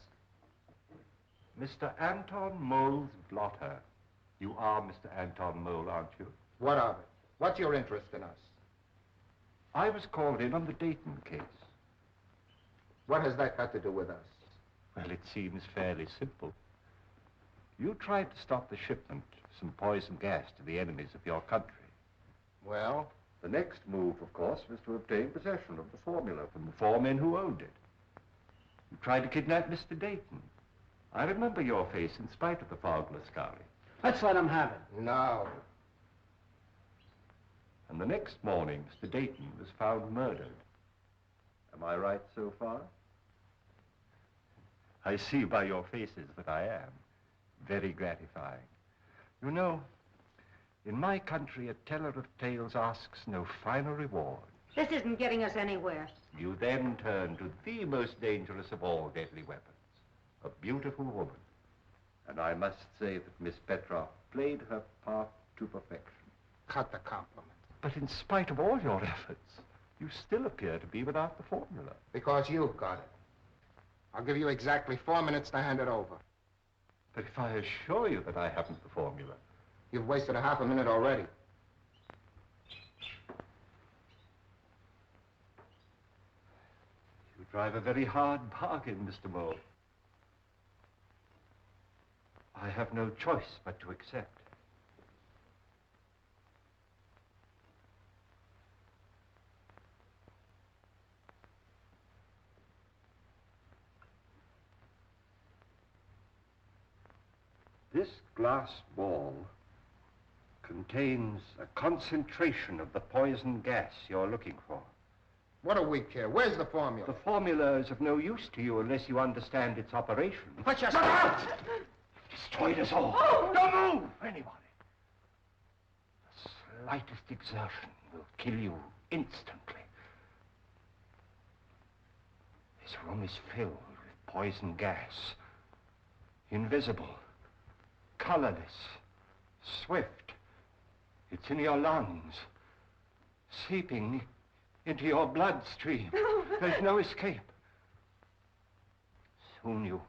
Mr. Anton Mole's blotter. You are Mr. Anton Mole, aren't you? What of it? What's your interest in us? I was called in on the Dayton case. What has that got to do with us? Well, it seems fairly simple. You tried to stop the shipment of some poison gas to the enemies of your country. Well? The next move, of course, was to obtain possession of the formula from the 4 men who owned it. You tried to kidnap Mr. Dayton. I remember your face in spite of the fog, Lascari. Let's let him have it. No. And the next morning, Mr. Dayton was found murdered. Am I right so far? I see by your faces that I am. Very gratifying. You know, in my country, a teller of tales asks no finer reward. This isn't getting us anywhere. You then turn to the most dangerous of all deadly weapons, a beautiful woman. And I must say that Miss Petroff played her part to perfection. Cut the compliment. But in spite of all your efforts, you still appear to be without the formula. Because you've got it. I'll give you exactly 4 minutes to hand it over. But if I assure you that I haven't the formula... You've wasted a half a minute already. You drive a very hard bargain, Mr. Mole. I have no choice but to accept. This glass ball contains a concentration of the poison gas you're looking for. What do we care? Where's the formula? The formula is of no use to you unless you understand its operation. Put your... Destroyed us all. Oh! Don't move! Anybody. The slightest exertion will kill you instantly. This room is filled with poison gas. Invisible. Colorless. Swift. It's in your lungs. Seeping into your bloodstream. There's no escape. Soon you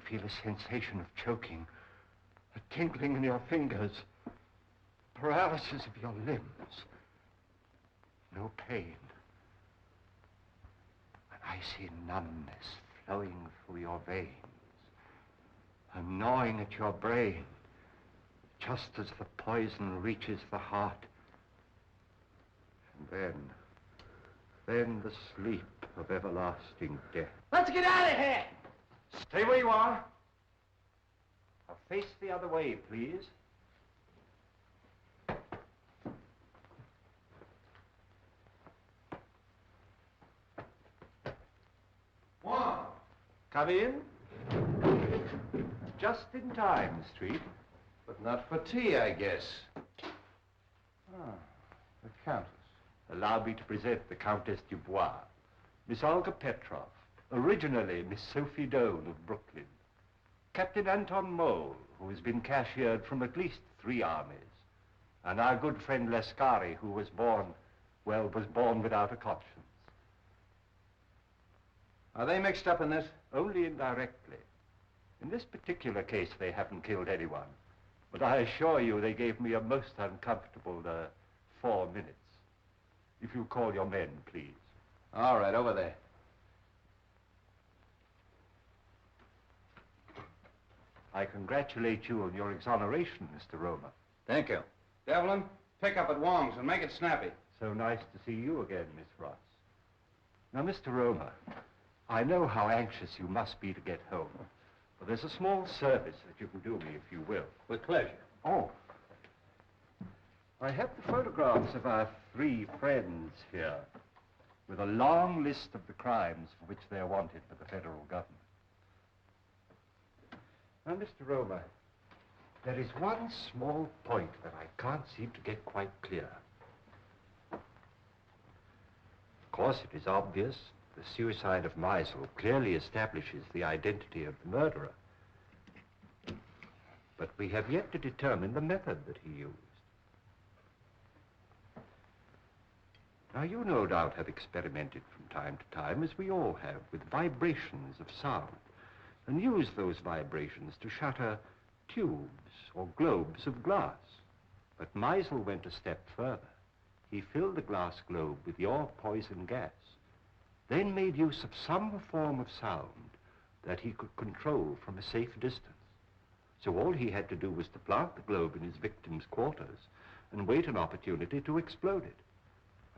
feel a sensation of choking, a tingling in your fingers, paralysis of your limbs. No pain. An icy numbness flowing through your veins, a gnawing at your brain, just as the poison reaches the heart. And then the sleep of everlasting death. Let's get out of here! Stay where you are. Now face the other way, please. Wong! Come in. Just in time, Street. But not for tea, I guess. Ah, the Countess. Allow me to present the Countess Dubois, Miss Olga Petroff, originally Miss Sophie Doane of Brooklyn, Captain Anton Mole, who has been cashiered from at least 3 armies, and our good friend Lascari, who was born without a conscience. Are they mixed up in this? Only indirectly. In this particular case, they haven't killed anyone. But I assure you they gave me a most uncomfortable 4 minutes. If you call your men, please. All right, over there. I congratulate you on your exoneration, Mr. Roma. Thank you. Devlin, pick up at Wong's and make it snappy. So nice to see you again, Miss Ross. Now, Mr. Roma, I know how anxious you must be to get home. But there's a small service that you can do me, if you will. With pleasure. Oh. I have the photographs of our 3 friends here, with a long list of the crimes for which they are wanted by the federal government. Now, Mr. Roma, there is one small point that I can't seem to get quite clear. Of course, it is obvious the suicide of Meisel clearly establishes the identity of the murderer. But we have yet to determine the method that he used. Now, you no doubt have experimented from time to time, as we all have, with vibrations of sound, and used those vibrations to shatter tubes or globes of glass. But Meisel went a step further. He filled the glass globe with your poison gas, then made use of some form of sound that he could control from a safe distance. So all he had to do was to plant the globe in his victim's quarters and wait an opportunity to explode it.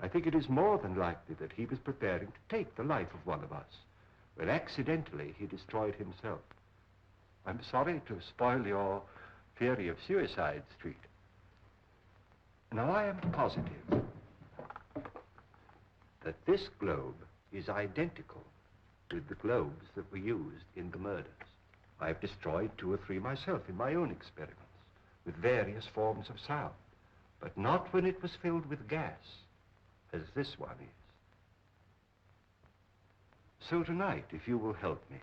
I think it is more than likely that he was preparing to take the life of one of us, when accidentally he destroyed himself. I'm sorry to spoil your theory of Suicide Street. Now, I am positive that this globe is identical with the globes that were used in the murders. I've destroyed 2 or 3 myself in my own experiments, with various forms of sound, but not when it was filled with gas, as this one is. So tonight, if you will help me,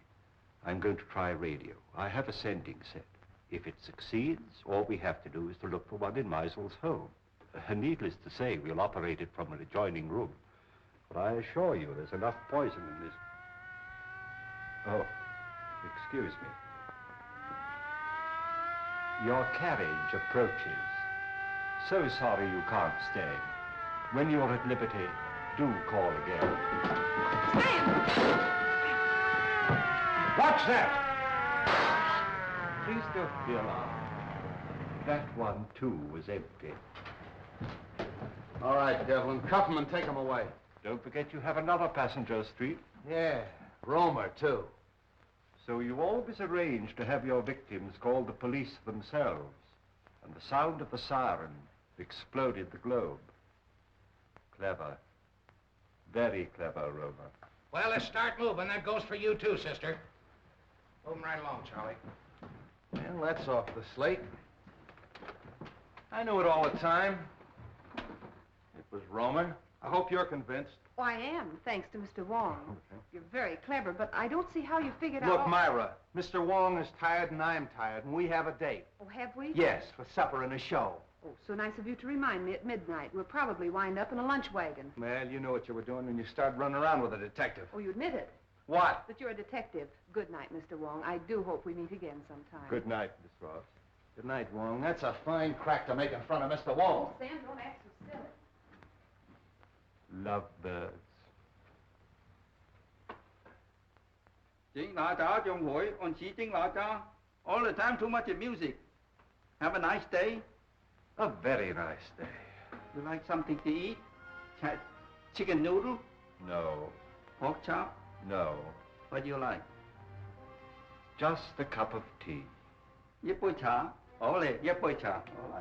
I'm going to try radio. I have a sending set. If it succeeds, all we have to do is to look for one in Meisel's home. Needless to say, we'll operate it from an adjoining room. But I assure you, there's enough poison in this. Oh, excuse me. Your carriage approaches. So sorry you can't stay. When you're at liberty, do call again. Watch that! Please don't be alarmed. That one, too, was empty. All right, Devlin, cuff him and take him away. Don't forget you have another passenger, Street. Yeah, Romer, too. So you always arrange to have your victims call the police themselves, and the sound of the siren exploded the globe. Clever. Very clever, Romer. Well, let's start moving. That goes for you, too, sister. Moving right along, Charlie. Well, that's off the slate. I knew it all the time. It was Romer. I hope you're convinced. Oh, I am, thanks to Mr. Wong. Okay. You're very clever, but I don't see how you figured out... Look, Myra, Mr. Wong is tired and I'm tired, and we have a date. Oh, have we? Yes, for supper and a show. Oh, so nice of you to remind me at midnight. We'll probably wind up in a lunch wagon. Well, you know what you were doing when you started running around with a detective. Oh, you admit it. What? That you're a detective. Good night, Mr. Wong. I do hope we meet again sometime. Good night, Miss Ross. Good night, Wong. That's a fine crack to make in front of Mr. Wong. Oh, Sam, don't act so silly. Lovebirds. All the time too much music. Have a nice day. A very nice day. You like something to eat? Chicken noodle? No. Pork chop? No. What do you like? Just a cup of tea. 一杯茶，好嚟，一杯茶，好嚟。